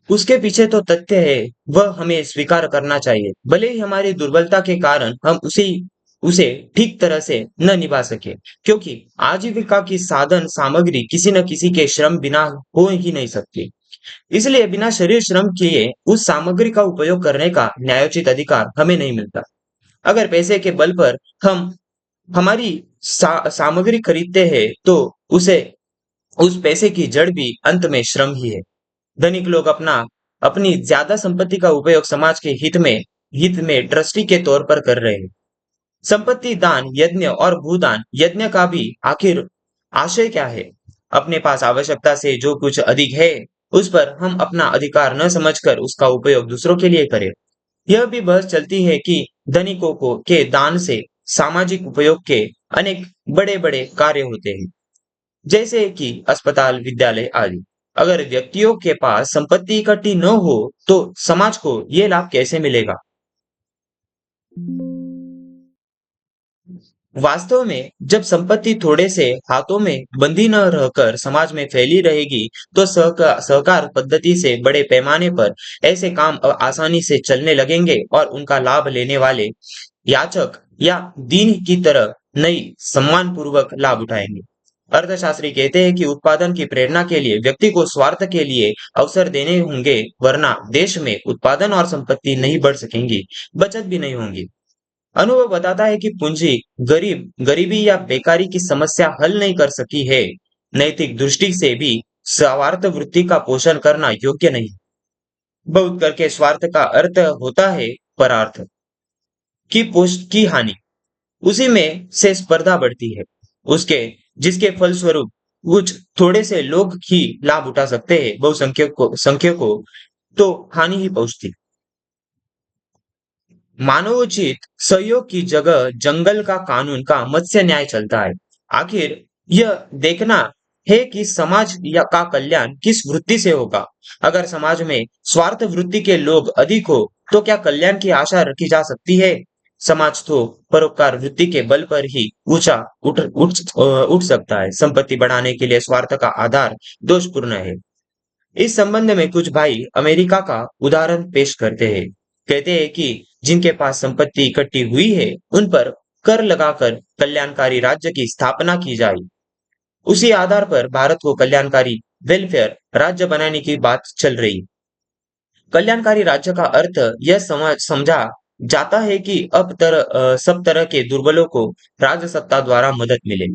उसके पीछे तो तथ्य है, वह हमें स्वीकार करना चाहिए, भले ही हमारी दुर्बलता के कारण हम उसे ठीक तरह से न निभा सके, क्योंकि आजीविका की साधन सामग्री किसी न किसी के श्रम बिना हो ही नहीं सकती। इसलिए बिना शरीर श्रम किए उस सामग्री का उपयोग करने का न्यायोचित अधिकार हमें नहीं मिलता। अगर पैसे के बल पर हम हमारी सामग्री खरीदते हैं, तो उसे उस पैसे की जड़ भी अंत में श्रम ही है। धनिक लोग अपनी ज्यादा संपत्ति का उपयोग समाज के हित में ट्रस्टी के तौर पर कर रहे हैं। संपत्ति दान, यज्ञ और भूदान, यज्ञ का भी आखिर आशय क्या है? अपने पास आवश्यकता से जो कुछ अधिक है, उस पर हम अपना अधिकार न समझकर उसका उपयोग दूसरों के लिए करें। यह भी बहस चलती है कि धनिकों को के दान से सामाजिक उपयोग के अनेक बड़े बड़े कार्य होते हैं, जैसे कि अस्पताल, विद्यालय आदि। अगर व्यक्तियों के पास संपत्ति इकट्ठी न हो, तो समाज को ये लाभ कैसे मिलेगा? वास्तव में जब संपत्ति थोड़े से हाथों में बंधी न रहकर समाज में फैली रहेगी, तो सहकार पद्धति से बड़े पैमाने पर ऐसे काम आसानी से चलने लगेंगे और उनका लाभ लेने वाले याचक या दीन की तरह नई सम्मान पूर्वक लाभ उठाएंगे। अर्थशास्त्री कहते हैं कि उत्पादन की प्रेरणा के लिए व्यक्ति को स्वार्थ के लिए अवसर देने होंगे, वरना देश में उत्पादन और संपत्ति नहीं बढ़ सकेंगी, बचत भी नहीं होंगी। अनुभव बताता है कि पूंजी गरीबी या बेकारी की समस्या हल नहीं कर सकी है। नैतिक दृष्टि से भी स्वार्थ वृत्ति का पोषण करना योग्य नहीं। बहुत करके स्वार्थ का अर्थ होता है परार्थ की हानि। उसी में से स्पर्धा बढ़ती है, उसके जिसके फलस्वरूप कुछ थोड़े से लोग ही लाभ उठा सकते हैं, बहुसंख्यकों तो हानि ही पहुंचती। मानवोचित सहयोग की जगह जंगल का कानून का मत्स्य न्याय चलता है। आखिर यह देखना है कि समाज या का कल्याण किस वृत्ति से होगा। अगर समाज में स्वार्थ वृत्ति के लोग अधिक हो, तो क्या कल्याण की आशा रखी जा सकती है? समाज तो परोपकार वृत्ति के बल पर ही ऊंचा उठ सकता है। संपत्ति बढ़ाने के लिए स्वार्थ का आधार दोषपूर्ण है। इस संबंध में कुछ भाई अमेरिका का उदाहरण पेश करते हैं। कहते हैं कि जिनके पास संपत्ति इकट्ठी हुई है, उन पर कर लगाकर कल्याणकारी राज्य की स्थापना की जाए। उसी आधार पर भारत को कल्याणकारी वेलफेयर राज्य बनाने की बात चल रही। कल्याणकारी राज्य का अर्थ यह समझा जाता है कि सब तरह के दुर्बलों को राज सत्ता द्वारा मदद मिले।